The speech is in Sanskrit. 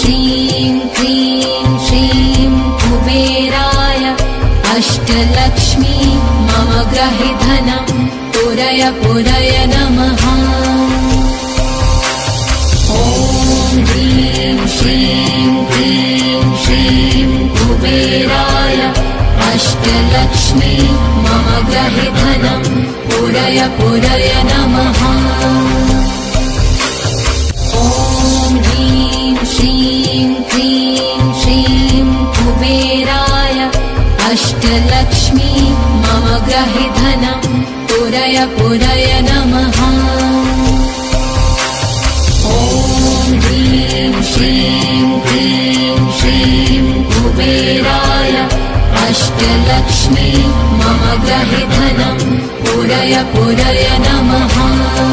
ह्रीं क्लीं श्रीं कुबेराय अष्टलक्ष्मी मम गृहे धनं पुरय पुरय नमः। ॐ ह्रीं श्रीं क्लीं श्रीं कुबेराय अष्टलक्ष्मी मम गृहे धनं पुरय पुरय नमः। ॐ ह्रीं श्रीं क्लीं श्रीं कुबेराय अष्टलक्ष्मी मम गृहे धनं पुरय पुरय नमः। ॐ ह्रीं श्रीं क्लीं श्रीं कुबेराय अष्टलक्ष्मी मम गृहे धनं पुरय पुरय नमः।